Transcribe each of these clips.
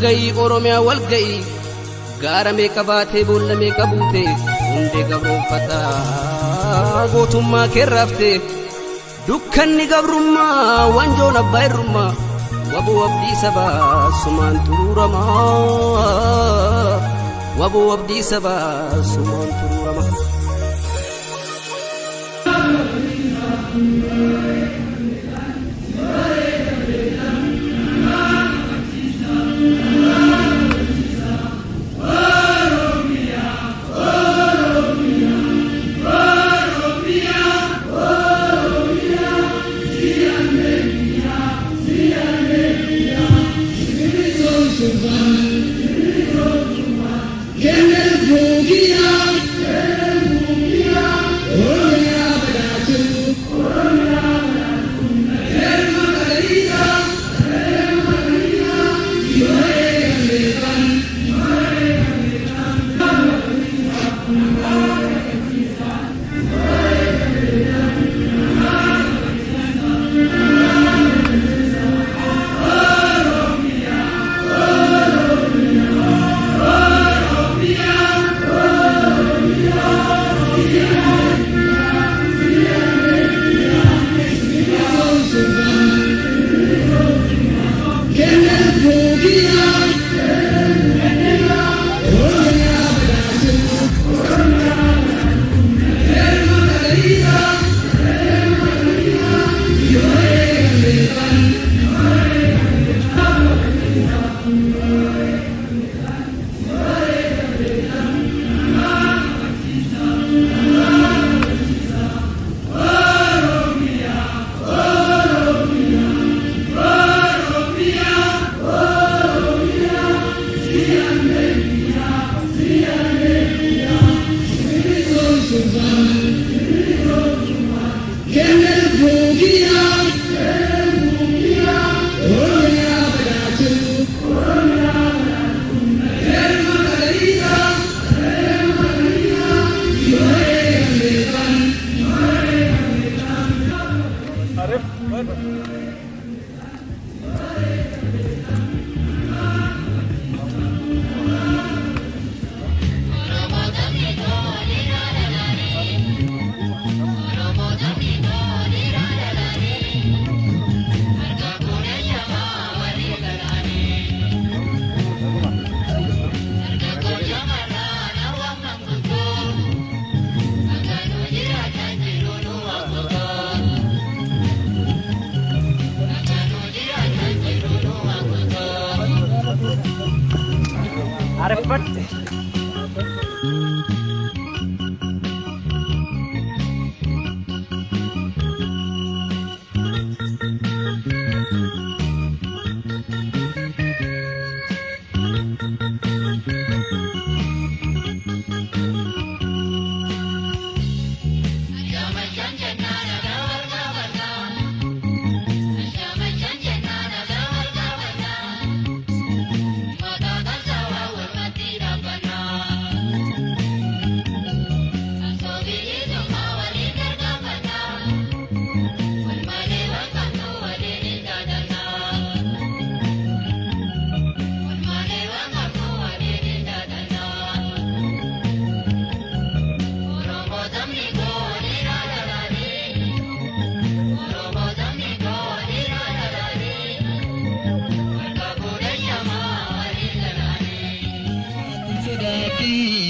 walgayii Oromiyaa walgayii gaara meeqa baatee boolla meeqa buute hundee gabroonfataa gootummaa keerraafte dukkanni gabrummaa wanjoon abbaa irrummaa waboo abdii sabaa sumaan turuuramaa waboo abdii sabaa sumaan turuuramaa.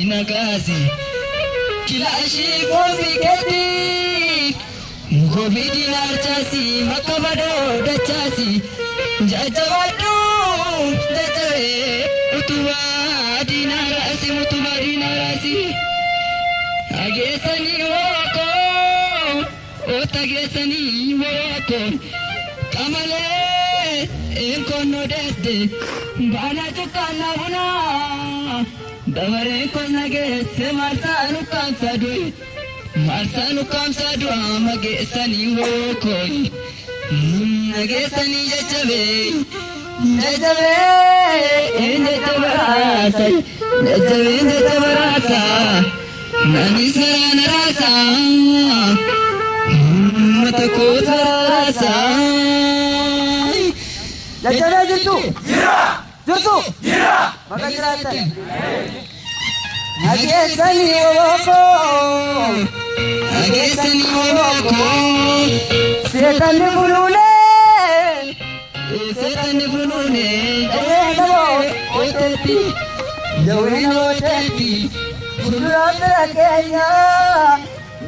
Nagasi kilashi kofi kedi Covid narchasi makabado dachasi jajawadu dajawe utuwa dinarasi agesani wako otagesani wako kamale enkono desde bana tukana buna Damare ko nage se marsanu kamsadu amage sani wo koi nage sani jajabe jajabarasa nani sarana rasa mata ko sarasa jajabe jirtu Magajiratan. Nagesani woko. Nagesani woko. Setan bulune. Setan bulune. Eno oteti. Jaweno oteti. Bulura kenya.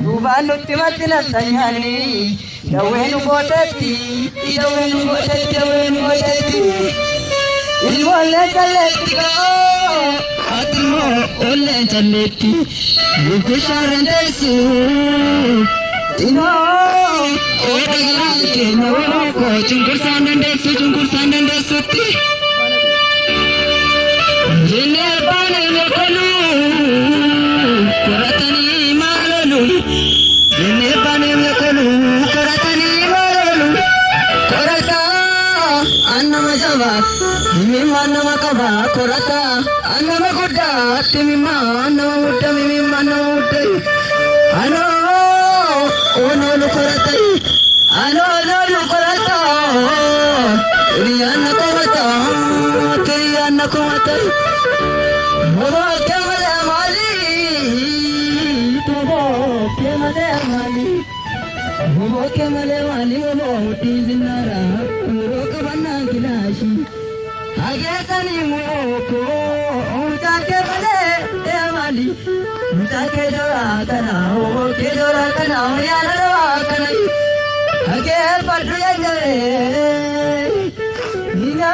Dubanu timatina tanyani. Jawenu oteti. Jawenu oteti. Jawenu oteti. Ilwale chaleti ko atmo ole chaleti bukusharan desu ino odagarante no ko chungur sandan desu ti jene bane me kolu koratani malalu jene bane me kolu koratani malalu korata annama java mimma annama kaba korata annama gudda timimma annama gudda mimma annama gudda ano ono korata ano korata riyanna korata modo kemale mali modo kemale mali modo tizinara modo banna gilashi agesani moko utake bale mali utake dora kana yana kana age padru yare nina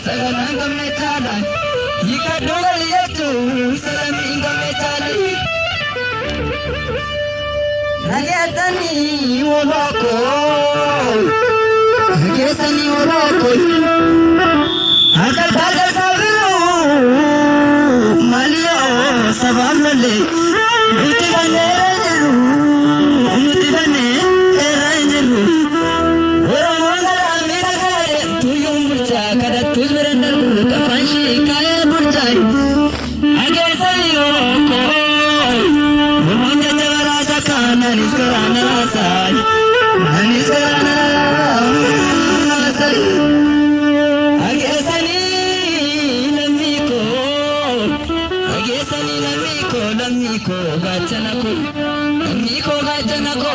saganangam me chala yika dogal yetu salamingam me chali nagesani moko nagesani moko agar dagar sabiru malio sabamle uti bane ranjeru ora mangala mera kare tu yum burcha kada tu surender ku kafanshi kaya burchai age sayo ko mumanya jawara sakana niskarana sai niskarana sai age sani lamiko gachana ko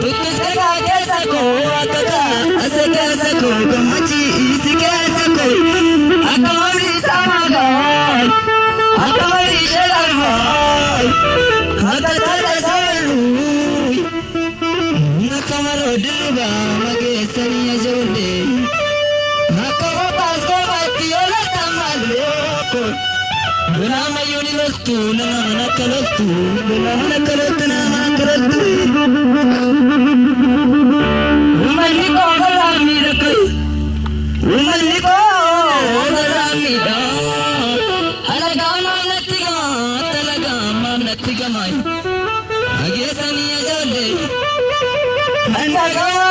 tutska kesa ko akaka aseka ko gamachi isikesa ko akamari samaga akamari shalarva hatata salu nakamaro dirba mage saniya jole nakama pasko batiola tamale ko Nama yuni lostu, nama nakalostu, Umani ko galami rakai, umani ko galami da. Alagama natiga mai, age saniya jole. Andagama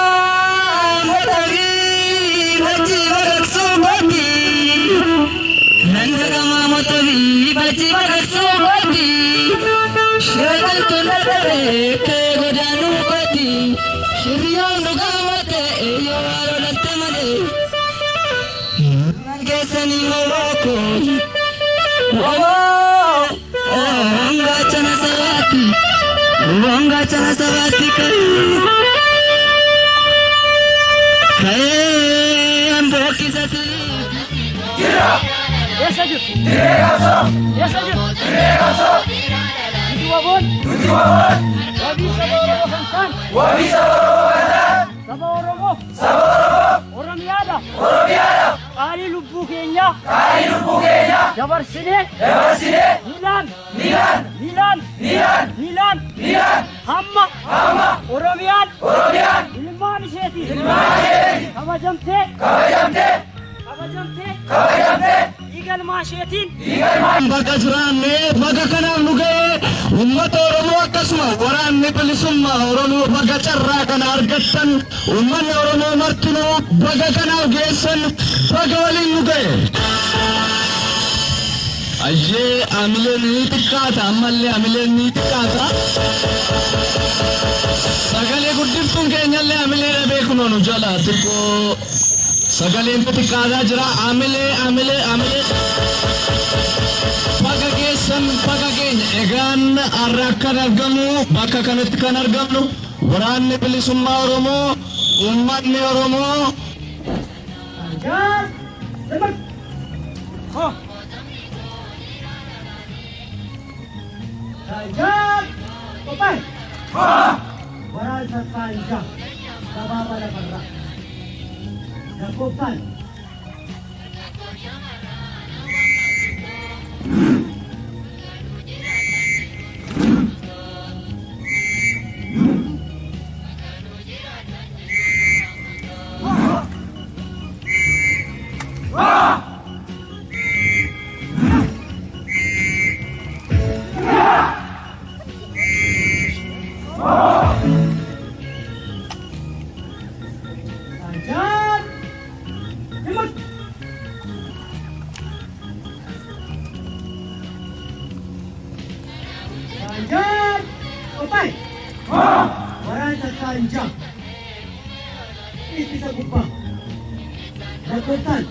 matavi, bachi baraksu bati. Nandagama matavi bachi baraksu bati shiragal tunadare ke godanu bati shiriyam nugamate yo arolate made nangesani moko wanga chana savati kai ambo kisasi Yes, I do. Yes, I do. Tujuan. Wabi saboro Orang miada. Kali lupu kenya. Jabar sini. Milan. Hamma. Oromian. Ilman seti. Kabajamte. Igal mashetin baga jurane baga kana nuge ummat oromo akasma waranne pilisumma oromo baga charra kana argattan umman oromo martino baga kana gesan baga wali nuge ayye amile ni tikata amile ni tikata sagale guddifun kenyalle amile be kuno jala tiko sagaleen xiqqaataa jira amilee bakka keessan bakka keenya egaan har'a kan argamu bakka kanatti kan argamnu waraanni bilisummaa Oromoo uummanni Oromoo Waral Satpanja, Sababa la Barra, Jacoban. Jangan, opai. Waral Satpanja. Ini bisa gubah. Jacoban.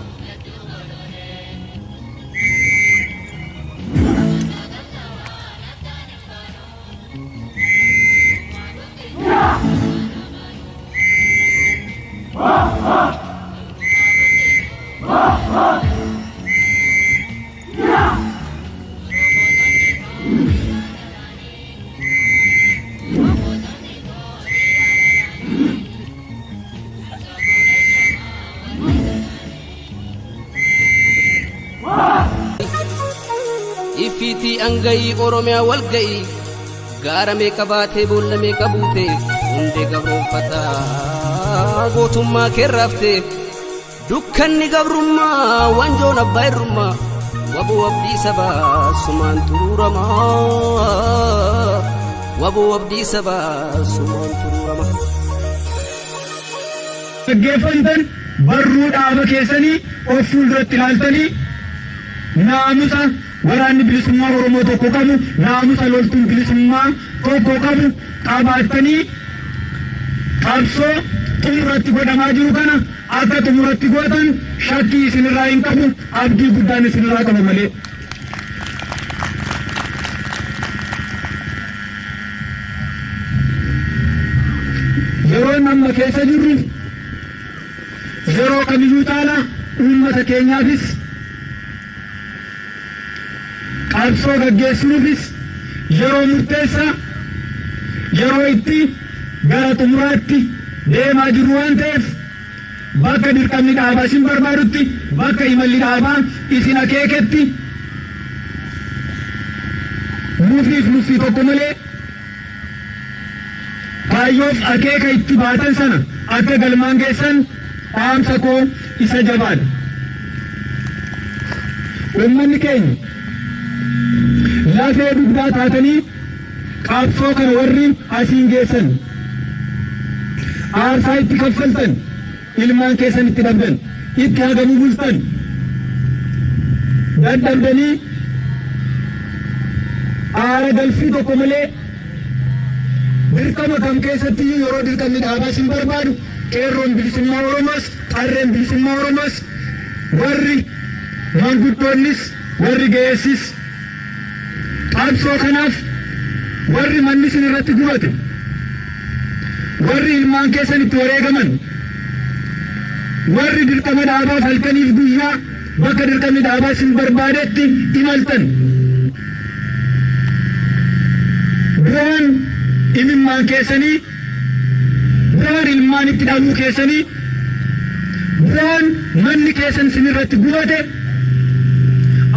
Ifiti angai Oromiyaa wal ga'i gaara meeqa baatee boolla meeqa buute hundee gabroonfata gootummaa keerraafte dukkanni gabrummaa wanjoon abbaa irrummaa waboo abdii sabaa sumaan turuurama waboo abdii sabaa sumaan turuurama. Dhaggeeffattan barruu dhaaba keessanii of fuulduratti ilaaltanii naamusa waraanni bilisummaa Oromoo tokko qabu naamusa loltuun bilisummaa tokko qabu qabaatanii qabsoo xumuratti godhamaa jiru kana akka xumuratti gootan shakkii isinirraa hin qabu abdii guddaan isinirraa qaba malee. Yeroon amma keessa jirru yeroo kamiyyuu caalaa uummata keenyaafis qabsoo gaggeessuufis yeroo murteessaa yeroo itti gara xumuraatti deemaa jiru waan ta'eef bakka dirqamni dhaabaa isin barbaadutti bakka imalli dhaabaa isin akeeketti nuffii tokko malee kaayyoof akeeka itti baatan sana akka galmaan geessan dhaamsa koo isa jabaadha. Uummanni keenya lafee dugdaa taatanii qabsoo kana warri asiin geessan aarsaa itti kaffaltan ilmaan keessan itti dhabdan itti hagamuu bultan dadhabdanii aara galfii tokko malee dirqama kam keessatti yeroo dirqamni dhaabaa isin barbaadu qeerroon bilisummaa Oromoos qarreen bilisummaa Oromoos warri manguddoonnis warri ga'eessis qabsoo kanaaf warri manni isin irratti gubate warri ilmaan keessan itti wareegaman warri dirqama dhaabaaf halkaniif guyyaa bakka dirqamni dhaabaa isin barbaadetti imaltan biraan imimmaan keessanii biraan ilmaan itti dhabuu keessanii biraan manni keessan isin irratti gubate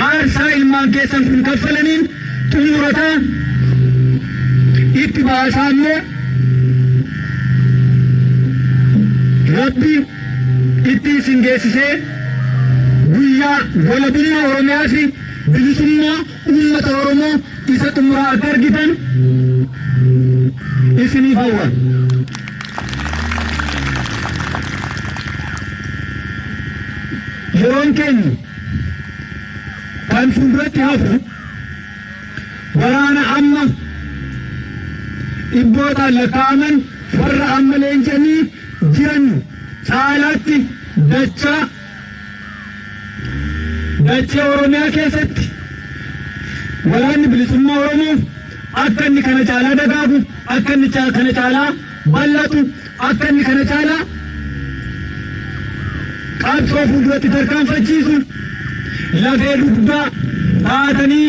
aarsaa ilmaan keessan kun kaffalaniin xumurataa itti baasaa immoo Rabbi itti isin geessisee guyyaa walabummaa Oromiyaa fi bilisummaa uummata Oromoo isa xumuraa akka argitan isiniif hawwa. Yeroon keenya kan fuulduratti hafu waraana amma dhibbootaan lakkaa'aman warra amma leenjanii jiran caalaatti dachee Oromiyaa keessatti waraanni bilisummaa Oromoo akka inni kana caalaa dagaagu, akka inni kana caalaa bal'atu, akka inni kana caalaa qabsoo fuulduratti tarkaanfachiisu lafee dugdaa taatanii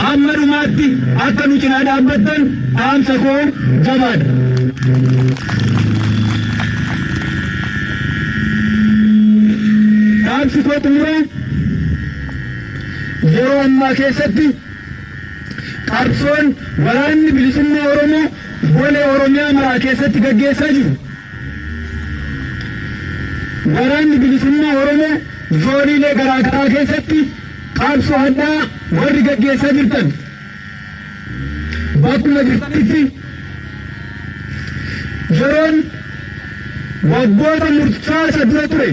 hamma dhumaatti akka nu cinaa dhaabbattan dhaamsa koo jabaadha. Dhaamsi koo xumuree yeroo ammaa keessatti qabsoon waraanni bilisummaa Oromoo golee Oromiyaa maraa keessatti gaggeessaa jiru. Waraanni bilisummaa Oromoo zooniilee garaa garaa keessatti qabsoo addaa warri gaggeessaa jirtan bakkuma jirtanitti yeroon waggoota murtaasa dura ture,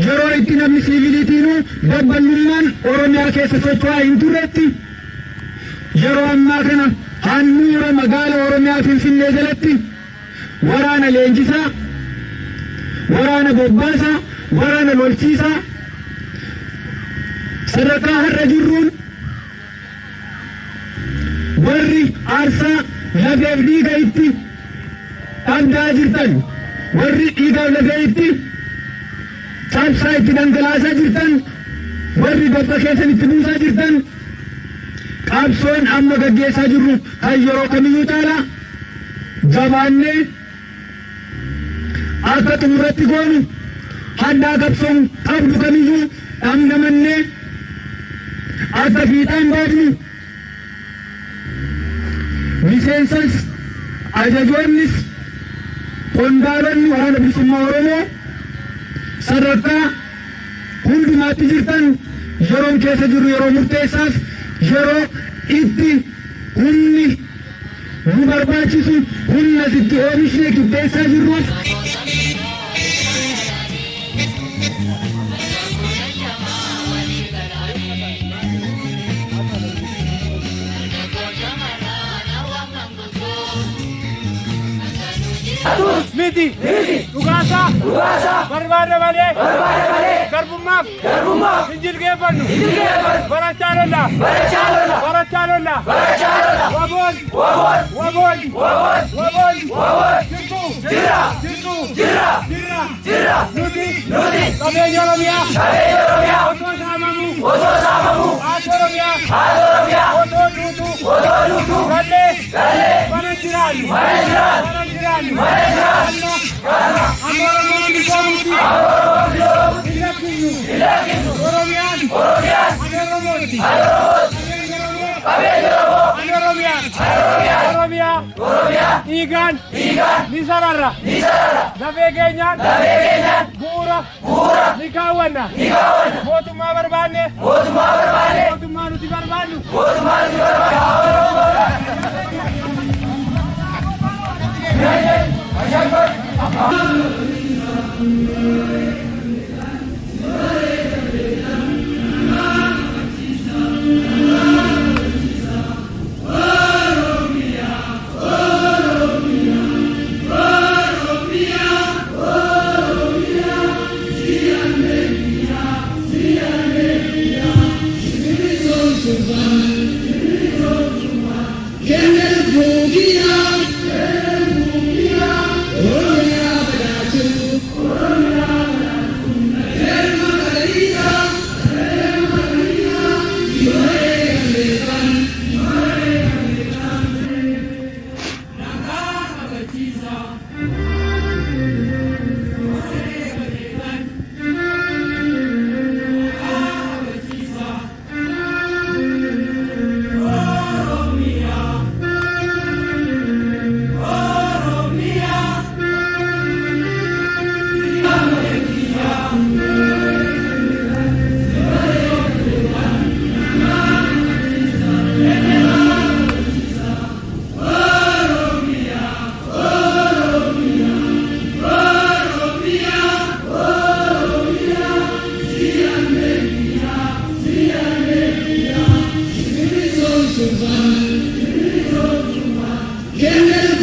yeroo itti namni siviiliitiinuu dabbalummaan Oromiyaa keessa socho'aa hin turretti, yeroo ammaa kana handhuura magaala Oromiyaa Finfinnee jalatti waraana leenjisaa, waraana bobbaasaa, waraana lolchiisaa sadarkaa har'a jirruun warri aarsaa lafeef dhiiga itti dhabdaa jirtan, warri dhiigaaf lafee itti cabsaa itti dhangalaasaa jirtan, warri gabba keessan itti buusaa jirtan, qabsoon amma gaggeessaa jirru kan yeroo kamiyyuu caalaa jabaannee akka xumurratti goonu haddaa qabsoon qabdu kamiyyuu dhamdamannee akka fiixaan baafnu miseensas ajajoonnis qondaalonni waraana bilisummaa Oromoo sadarkaa hundumaatti jirtan yeroon keessa jirru yeroo murteessaaf yeroo itti humni nu barbaachisu humna itti oomishne qixxeessaa jirruuf miti dhugaasa barbaada malee garbummaaf injil geeffannu barachaa lolla waboon jirra nuti qabeenya Oromiyaa otoo saamamu haati Oromiyaa otoo duutu gallee mana jiraannu Oromiyaa dhiigaan ni sararra lafee keenyaan bu'uura ni kaawwanna mootummaa barbaanne mootummaa nuti barbaannu Survive.